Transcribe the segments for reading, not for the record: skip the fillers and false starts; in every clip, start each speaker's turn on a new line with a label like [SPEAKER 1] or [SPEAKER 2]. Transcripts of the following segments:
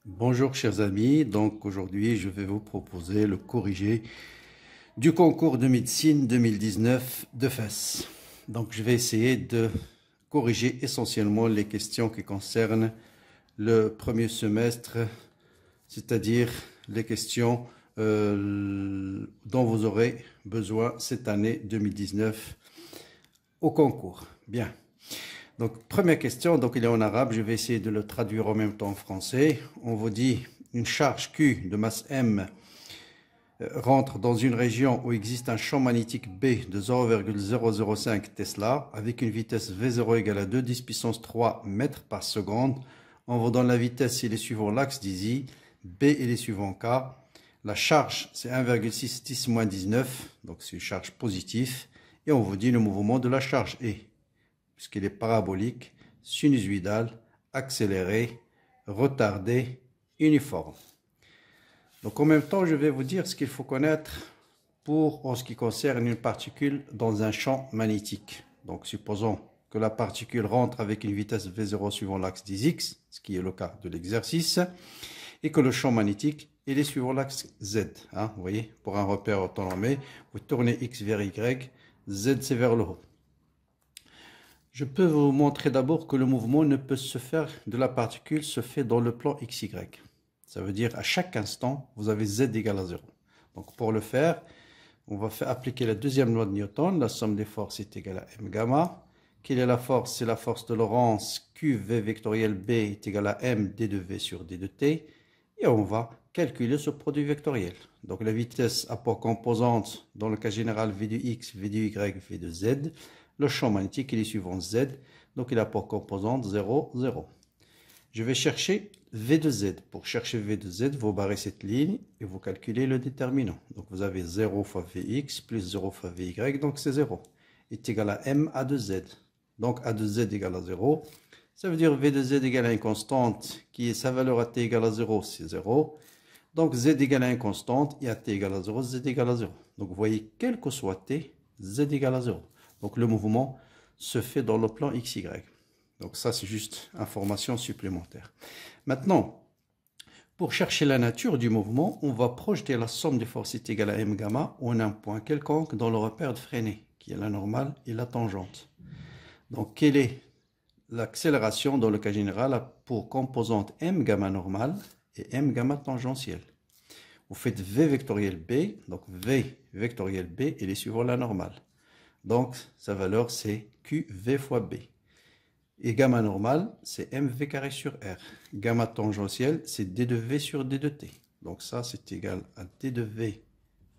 [SPEAKER 1] Bonjour chers amis, donc aujourd'hui je vais vous proposer le corrigé du concours de médecine 2019 de FES. Donc je vais essayer de corriger essentiellement les questions qui concernent le premier semestre, c'est-à-dire les questions dont vous aurez besoin cette année 2019 au concours. Bien. Donc, première question, donc il est en arabe, je vais essayer de le traduire en même temps en français. On vous dit une charge Q de masse M rentre dans une région où existe un champ magnétique B de 0,005 Tesla avec une vitesse V0 égale à 2 10 puissance 3 mètres par seconde. On vous donne la vitesse et les suivants l'axe d'Izy, B et les suivants K. La charge, c'est 1,6 10 moins 19, donc c'est une charge positive. Et on vous dit le mouvement de la charge E, puisqu'il est parabolique, sinusoïdal, accéléré, retardé, uniforme. Donc en même temps, je vais vous dire ce qu'il faut connaître en ce qui concerne une particule dans un champ magnétique. Donc supposons que la particule rentre avec une vitesse V0 suivant l'axe des X, ce qui est le cas de l'exercice, et que le champ magnétique est suivant l'axe Z. Vous voyez, pour un repère autonomé, vous tournez X vers Y, Z c'est vers le haut. Je peux vous montrer d'abord que le mouvement ne peut se faire de la particule se fait dans le plan XY. Ça veut dire à chaque instant, vous avez Z égale à 0. Donc pour le faire, on va appliquer la deuxième loi de Newton. La somme des forces est égale à M gamma. Quelle est la force? C'est la force de Lorentz. QV vectoriel B est égal à M d de V sur d de T. Et on va calculer ce produit vectoriel. Donc la vitesse a pour composante, dans le cas général, V de X, V de Y, V de Z. Le champ magnétique est suivant Z, donc il a pour composante 0, 0. Je vais chercher V de Z. Pour chercher V de Z, vous barrez cette ligne et vous calculez le déterminant. Donc vous avez 0 fois Vx plus 0 fois Vy, donc c'est 0. Est égal à M A de Z. Donc A de Z égale à 0. Ça veut dire V de Z égale à une constante qui est sa valeur à t égale à 0, c'est 0. Donc Z égale à une constante et à t égale à 0, Z égale à 0. Donc vous voyez, quel que soit t, Z égale à 0. Donc le mouvement se fait dans le plan XY. Donc ça, c'est juste information supplémentaire. Maintenant, pour chercher la nature du mouvement, on va projeter la somme des forces est égale à M gamma en un point quelconque dans le repère de Freinet, qui est la normale et la tangente. Donc quelle est l'accélération dans le cas général pour composante M gamma normale et M gamma tangentielle? Vous faites V vectoriel B, donc V vectoriel B et les suivants la normale. Donc, sa valeur, c'est QV fois B. Et gamma normal, c'est MV carré sur R. Gamma tangentielle, c'est D de V sur D de T. Donc ça, c'est égal à D de V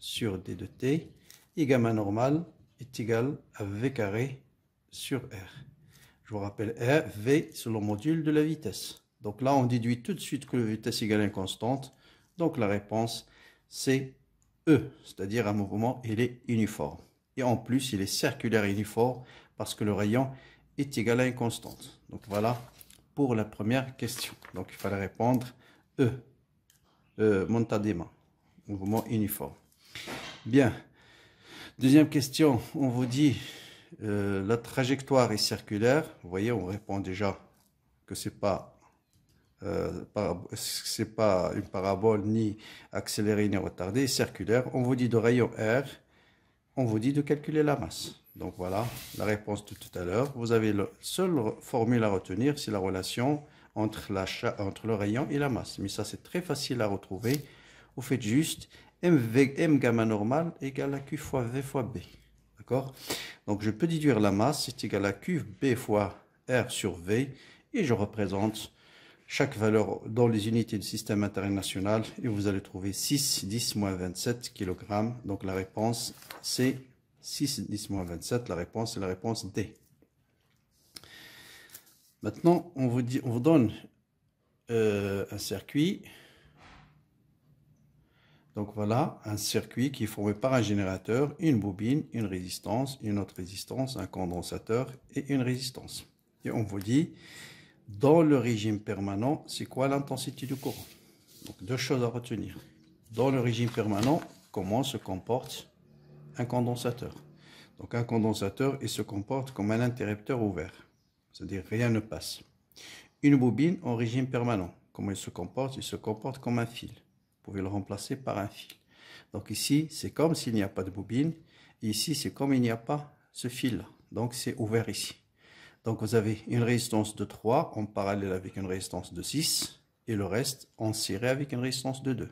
[SPEAKER 1] sur D de T. Et gamma normal est égal à V carré sur R. Je vous rappelle, R, V, c'est le module de la vitesse. Donc là, on déduit tout de suite que la vitesse égale à une constante. Donc la réponse, c'est E, c'est-à-dire un mouvement, il est uniforme. Et en plus, il est circulaire et uniforme parce que le rayon est égal à une constante. Donc voilà pour la première question. Donc il fallait répondre E, montadema, mouvement uniforme. Bien. Deuxième question, on vous dit la trajectoire est circulaire. Vous voyez, on répond déjà que c'est pas une parabole ni accélérée ni retardée, circulaire. On vous dit de rayon R. On vous dit de calculer la masse. Donc voilà la réponse de tout à l'heure. Vous avez la seule formule à retenir, c'est la relation entre le rayon et la masse. Mais ça, c'est très facile à retrouver. Vous faites juste M gamma normal égale à Q fois V fois B. D'accord? Donc je peux déduire la masse, c'est égal à QB fois R sur V. Et je représente chaque valeur dans les unités du système international et vous allez trouver 6, 10 moins 27 kg. Donc la réponse, c'est 6, 10 moins 27. La réponse, c'est la réponse D. Maintenant, on vous donne un circuit. Donc voilà, un circuit qui est formé par un générateur, une bobine, une résistance, une autre résistance, un condensateur et une résistance. Et on vous dit, dans le régime permanent, c'est quoi l'intensité du courant? Donc deux choses à retenir. Dans le régime permanent, comment se comporte un condensateur? Donc un condensateur, il se comporte comme un interrupteur ouvert. C'est-à-dire rien ne passe. Une bobine en régime permanent. comment il se comporte? Il se comporte comme un fil. Vous pouvez le remplacer par un fil. Donc ici, c'est comme s'il n'y a pas de bobine. Et ici, c'est comme il n'y a pas ce fil-là. Donc c'est ouvert ici. Donc vous avez une résistance de 3 en parallèle avec une résistance de 6. Et le reste en série avec une résistance de 2.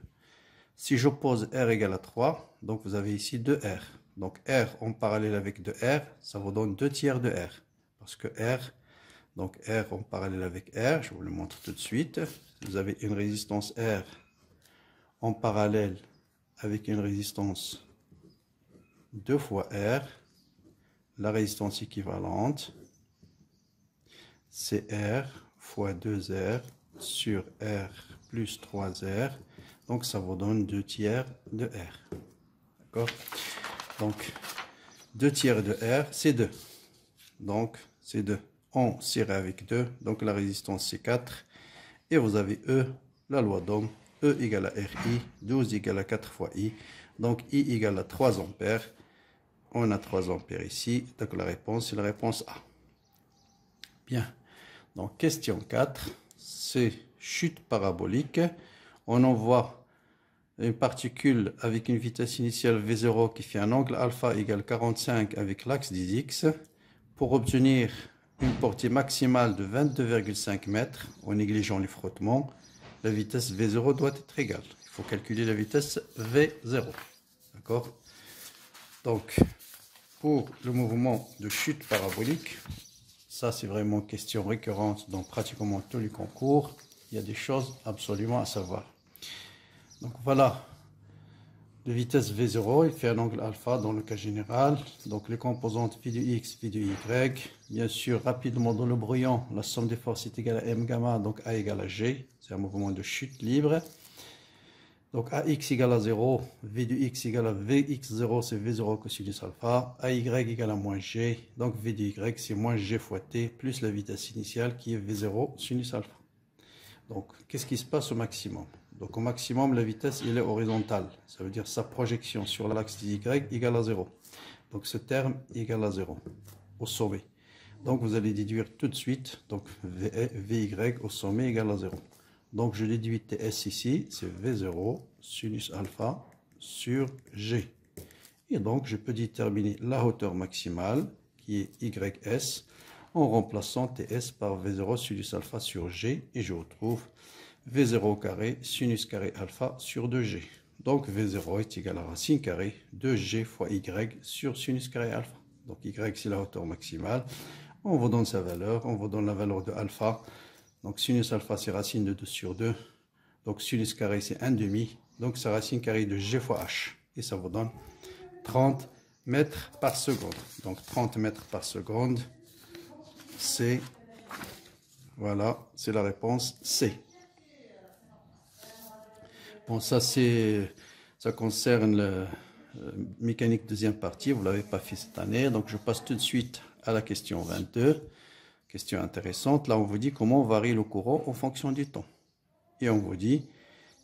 [SPEAKER 1] Si j'oppose R égale à 3, donc vous avez ici 2R. Donc R en parallèle avec 2R, ça vous donne 2 tiers de R. Parce que R, donc R en parallèle avec R, je vous le montre tout de suite. Vous avez une résistance R en parallèle avec une résistance 2 fois R. La résistance équivalente, c'est R fois 2R sur R plus 3R. Donc ça vous donne 2 tiers de R. D'accord? Donc 2 tiers de R, c'est 2. Donc c'est 2. On serré avec 2. Donc la résistance c'est 4. Et vous avez E, la loi d'Ohm. E égale à RI. 12 égale à 4 fois I. Donc I égale à 3 ampères. On a 3 ampères ici. Donc la réponse, c'est la réponse A. Bien. Donc question 4. C'est chute parabolique. On envoie une particule avec une vitesse initiale V0 qui fait un angle alpha égale 45 avec l'axe des X. Pour obtenir une portée maximale de 22,5 mètres, en négligeant les frottements, la vitesse V0 doit être égale. Il faut calculer la vitesse V0. D'accord? Donc, pour le mouvement de chute parabolique, ça c'est vraiment une question récurrente dans pratiquement tous les concours. Il y a des choses absolument à savoir. Donc voilà, de vitesse V0, il fait un angle alpha dans le cas général. Donc les composantes phi de X, phi de Y. Bien sûr, rapidement dans le brouillon, la somme des forces est égale à M gamma, donc A égale à G. C'est un mouvement de chute libre. Donc AX égale à 0, V de X égale à Vx0, c'est V0 cosinus alpha. AY égale à moins G, donc V de Y c'est moins G fois T, plus la vitesse initiale qui est V0 sinus alpha. Donc qu'est-ce qui se passe au maximum? Donc au maximum, la vitesse elle est horizontale. Ça veut dire sa projection sur l'axe de Y égale à 0. Donc ce terme égale à 0 au sommet. Donc vous allez déduire tout de suite, donc Vy au sommet égale à 0. Donc je déduis TS ici, c'est V0 sinus alpha sur G. Et donc je peux déterminer la hauteur maximale qui est YS en remplaçant TS par V0 sinus alpha sur G. Et je retrouve V0 carré sinus carré alpha sur 2G. Donc V0 est égal à racine carrée de G fois Y sur sinus carré alpha. Donc Y c'est la hauteur maximale. On vous donne sa valeur, on vous donne la valeur de alpha. Donc sinus alpha c'est racine de 2 sur 2. Donc sinus carré c'est 1/2. Donc c'est racine carrée de G fois H. Et ça vous donne 30 mètres par seconde. Donc 30 mètres par seconde, c'est, voilà, c'est la réponse C. Bon, ça concerne la mécanique deuxième partie. Vous ne l'avez pas fait cette année. Donc je passe tout de suite à la question 22. Question intéressante. Là, on vous dit comment varie le courant en fonction du temps. Et on vous dit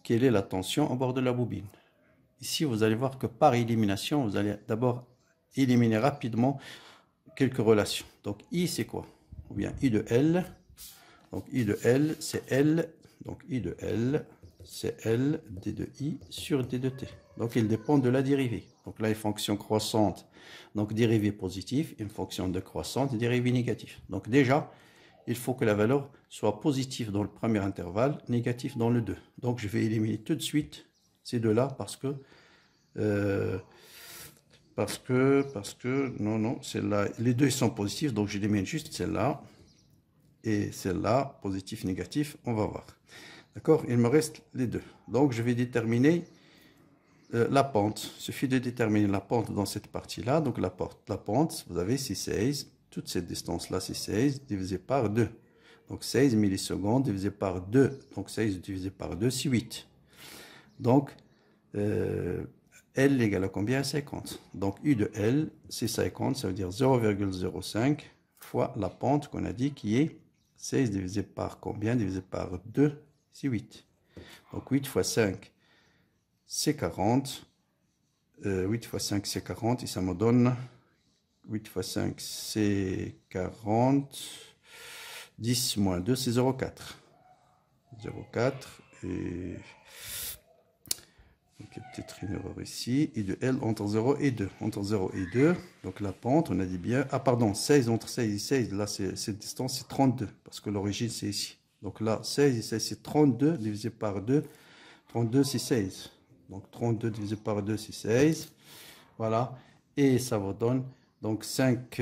[SPEAKER 1] quelle est la tension à bord de la bobine. Ici, vous allez voir que par élimination, vous allez d'abord éliminer rapidement quelques relations. Donc, I, c'est quoi? Ou bien I de L. Donc, I de L, c'est L. Donc, I de L, c'est L, D de I sur D de T. Donc, il dépend de la dérivée. Donc, là, une fonction croissante. Donc, dérivée positive. Une fonction décroissante, dérivée négative. Donc, déjà, il faut que la valeur soit positive dans le premier intervalle, négative dans le 2. Donc, je vais éliminer tout de suite ces deux-là parce que non, celle-là, les deux sont positifs, donc j'élimine juste celle-là et celle-là, positif, négatif, on va voir. D'accord? Il me reste les deux. Donc, je vais déterminer la pente. Il suffit de déterminer la pente dans cette partie-là. Donc, la pente, vous avez, c'est 16. Toute cette distance-là, c'est 16 divisé par 2. Donc, 16 millisecondes divisé par 2. Donc, 16 divisé par 2, c'est 8. Donc, L égale à combien? 50. Donc, U de L, c'est 50. Ça veut dire 0,05 fois la pente qu'on a dit qui est 16 divisé par combien? Divisé par 2, c'est 8. Donc, 8 fois 5, c'est 40. 8 fois 5, c'est 40. Et ça me donne 8 fois 5, c'est 40. 10 moins 2, c'est 0,4. 0,4 et donc, il y a peut-être une erreur ici, et de L entre 0 et 2. Entre 0 et 2, donc la pente, on a dit bien, ah pardon, 16 entre 16 et 16, là cette distance c'est 32, parce que l'origine c'est ici. Donc là, 16 et 16 c'est 32, divisé par 2, 32 c'est 16. Donc 32 divisé par 2 c'est 16, voilà, et ça vous donne donc 5,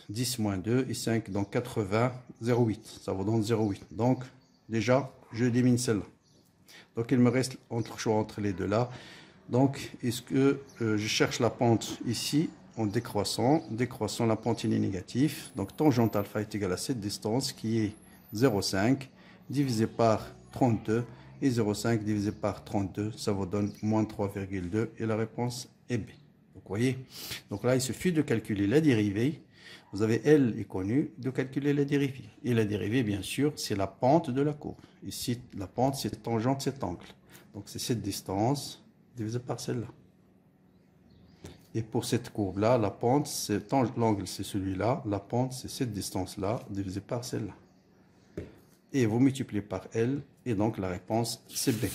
[SPEAKER 1] 10 moins 2 et 5, donc 80, 0,8, ça vous donne 0,8. Donc déjà, je élimine celle-là. Donc, il me reste choix entre les deux là. Donc, est-ce que je cherche la pente ici en décroissant. Décroissant, la pente est négative. Donc, tangente alpha est égal à cette distance qui est 0,5 divisé par 32. Et 0,5 divisé par 32, ça vous donne moins 3,2. Et la réponse est B. Donc, vous voyez. Donc là, il suffit de calculer la dérivée. Vous avez L est connu, de calculer la dérivée. Et la dérivée, bien sûr, c'est la pente de la courbe. Ici, la pente, c'est tangente cet angle. Donc, c'est cette distance divisée par celle-là. Et pour cette courbe-là, la pente, l'angle, c'est celui-là. La pente, c'est cette distance-là divisée par celle-là. Et vous multipliez par L. Et donc, la réponse, c'est B.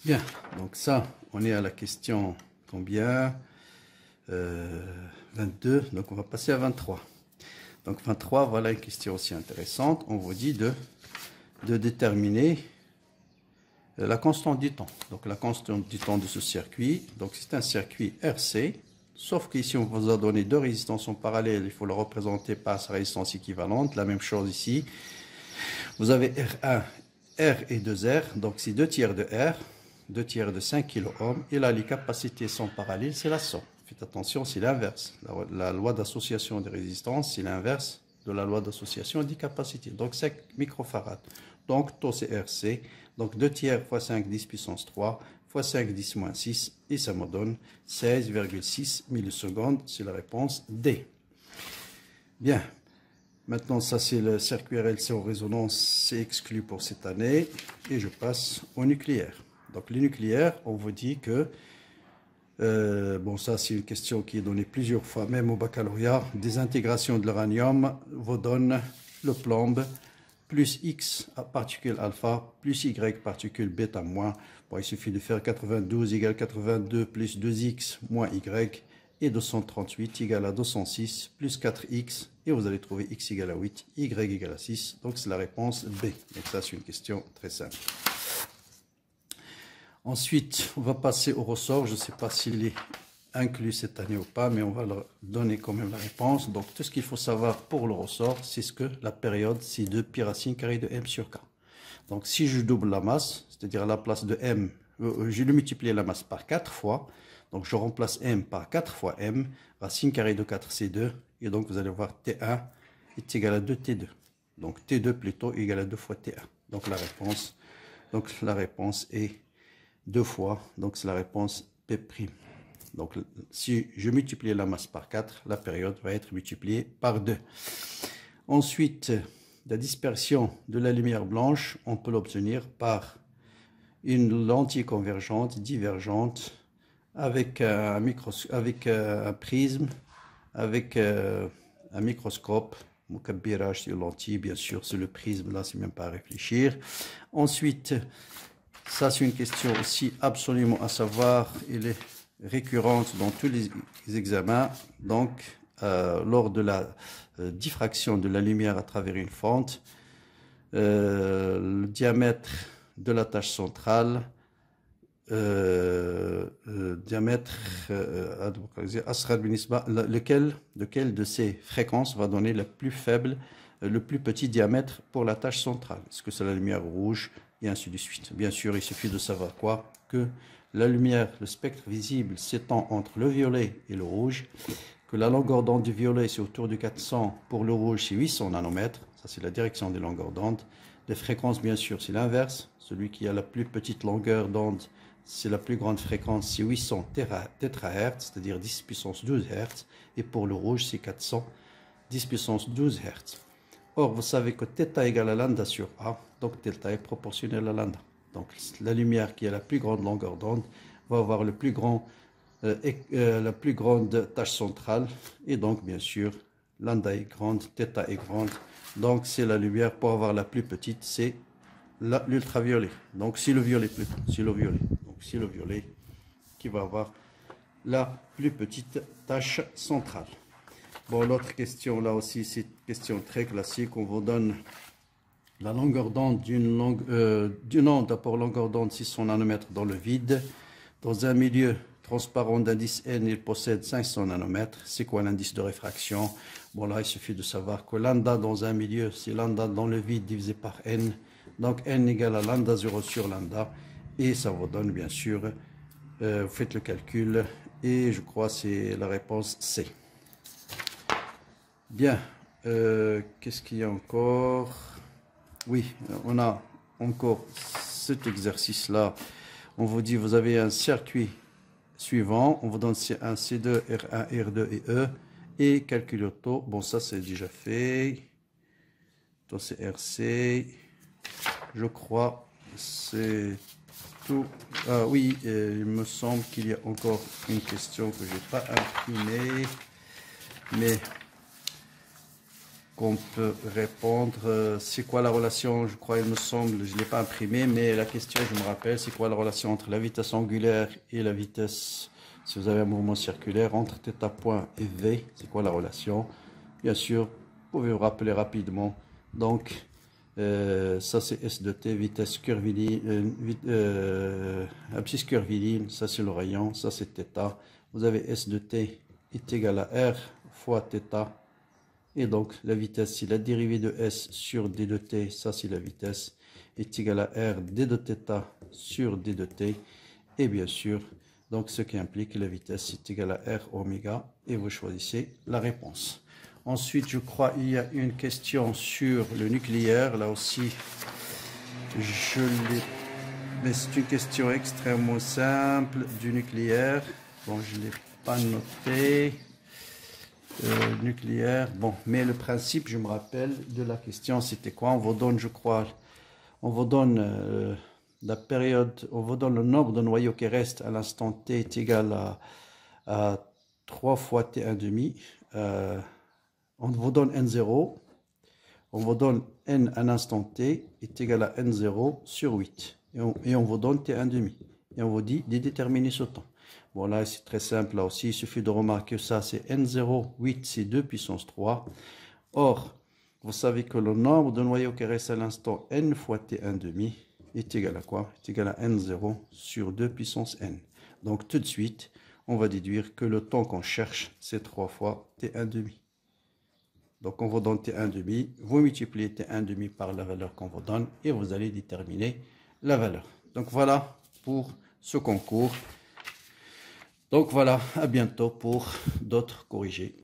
[SPEAKER 1] Bien. Donc, ça, on est à la question combien 22, donc on va passer à 23. Donc 23, voilà une question aussi intéressante. On vous dit de déterminer la constante du temps. Donc la constante du temps de ce circuit, donc c'est un circuit RC, sauf qu'ici on vous a donné deux résistances en parallèle, il faut le représenter par sa résistance équivalente. La même chose ici. Vous avez R1, R et 2R, donc c'est 2 tiers de R, 2 tiers de 5 kΩ, et là les capacités sont parallèles, c'est la somme. Faites attention, c'est l'inverse. La loi d'association des résistances, c'est l'inverse de la loi d'association des capacités. Donc 5 microfarads. Donc taux c'est RC. Donc 2 tiers fois 5 10 puissance 3 fois 5 10 moins 6. Et ça me donne 16,6 millisecondes. C'est la réponse D. Bien. Maintenant, ça c'est le circuit RLC en résonance. C'est exclu pour cette année. Et je passe au nucléaire. Donc le nucléaire, on vous dit que bon, ça c'est une question qui est donnée plusieurs fois, même au baccalauréat. Désintégration de l'uranium vous donne le plomb plus X particule alpha plus Y particule bêta moins. Bon, il suffit de faire 92 égale 82 plus 2X moins Y et 238 égale à 206 plus 4X et vous allez trouver X égale à 8, Y égale à 6. Donc c'est la réponse B. Donc ça c'est une question très simple. Ensuite, on va passer au ressort. Je ne sais pas s'il est inclus cette année ou pas, mais on va leur donner quand même la réponse. Donc, tout ce qu'il faut savoir pour le ressort, c'est ce que la période, c'est 2 pi racine carrée de m sur k. Donc, si je double la masse, c'est-à-dire à la place de m, je vais multiplier la masse par 4 fois. Donc, je remplace m par 4 fois m, racine carrée de 4, c'est 2. Et donc, vous allez voir T1 est égal à 2T2. Donc, T2 plutôt égal à 2 fois T1. Donc, la réponse est 2 fois, donc c'est la réponse P'. Donc si je multiplie la masse par 4, la période va être multipliée par 2. Ensuite, la dispersion de la lumière blanche, on peut l'obtenir par une lentille convergente, divergente, avec un prisme, avec un microscope, mukabbirage sur lentille, bien sûr, c'est le prisme, là, c'est même pas à réfléchir. Ensuite, ça, c'est une question aussi absolument à savoir. Elle est récurrente dans tous les examens. Donc, lors de la diffraction de la lumière à travers une fente, le diamètre de la tache centrale, lequel de ces fréquences va donner le plus faible, le plus petit diamètre pour la tache centrale? Est-ce que c'est la lumière rouge? Et ainsi de suite. Bien sûr, il suffit de savoir quoi? Que la lumière, le spectre visible s'étend entre le violet et le rouge, que la longueur d'onde du violet c'est autour de 400, pour le rouge c'est 800 nanomètres, ça c'est la direction des longueurs d'onde. Les fréquences, bien sûr, c'est l'inverse. Celui qui a la plus petite longueur d'onde, c'est la plus grande fréquence, c'est 800 térahertz, c'est-à-dire 10 puissance 12 Hz. Et pour le rouge, c'est 400, 10 puissance 12 Hz. Or, vous savez que θ égale à lambda sur A, donc delta est proportionnel à lambda. Donc, la lumière qui a la plus grande longueur d'onde va avoir la plus grande tâche centrale. Et donc, bien sûr, lambda est grande, θ est grande. Donc c'est la lumière. Pour avoir la plus petite, c'est l'ultraviolet. Donc c'est le violet plutôt. C'est le violet. Donc c'est le violet qui va avoir la plus petite tache centrale. Bon, l'autre question là aussi, c'est une question très classique. On vous donne la longueur d'onde d'une onde pour longueur d'onde 600 nanomètres dans le vide. Dans un milieu transparent d'indice N, il possède 500 nanomètres. C'est quoi l'indice de réfraction? Bon, là, il suffit de savoir que lambda dans un milieu, c'est lambda dans le vide divisé par N. Donc, N égale à lambda 0 sur lambda. Et ça vous donne, bien sûr, vous faites le calcul. Et je crois que c'est la réponse C. Bien. Qu'est-ce qu'il y a encore? Oui, on a encore cet exercice-là. On vous dit, vous avez un circuit suivant. On vous donne un C2, R1, R2 et E. Et calcul auto. Bon, ça, c'est déjà fait. Donc, c'est RC. Je crois. C'est tout. Ah oui, il me semble qu'il y a encore une question que je n'ai pas imprimée. Mais qu'on peut répondre. C'est quoi la relation? Je crois, il me semble, je ne l'ai pas imprimé, mais la question, je me rappelle, c'est quoi la relation entre la vitesse angulaire et la vitesse, si vous avez un mouvement circulaire, entre θ point et V? C'est quoi la relation? Bien sûr, vous pouvez vous rappeler rapidement. Donc, ça c'est S de t, vitesse curviligne, abscisse curviligne, ça c'est le rayon, ça c'est θ. Vous avez S de t est égal à R fois θ. Et donc, la vitesse, c'est la dérivée de S sur d de t, ça c'est la vitesse, est égal à R d de θ sur d de t. Et bien sûr, donc ce qui implique que la vitesse est égale à R oméga, et vous choisissez la réponse. Ensuite, je crois il y a une question sur le nucléaire, là aussi, je l'ai, mais c'est une question extrêmement simple du nucléaire. Bon, je ne l'ai pas noté. Nucléaire, bon, mais le principe, je me rappelle de la question, c'était quoi? On vous donne, je crois, on vous donne la période, on vous donne le nombre de noyaux qui restent à l'instant t est égal à 3 fois t1 demi. On vous donne n0, on vous donne n à l'instant t est égal à n0 sur 8. Et on vous donne t1 demi. Et on vous dit de déterminer ce temps. Bon, là, c'est très simple. Là aussi, il suffit de remarquer que ça, c'est N0, 8, c'est 2 puissance 3. Or, vous savez que le nombre de noyaux qui restent à l'instant N fois T1 demi est égal à quoi? Est égal à N0 sur 2 puissance N. Donc, tout de suite, on va déduire que le temps qu'on cherche, c'est 3 fois T1 demi. Donc, on vous donne T1 demi. Vous multipliez T1 demi par la valeur qu'on vous donne et vous allez déterminer la valeur. Donc, voilà pour ce concours. Donc voilà, à bientôt pour d'autres corrigés.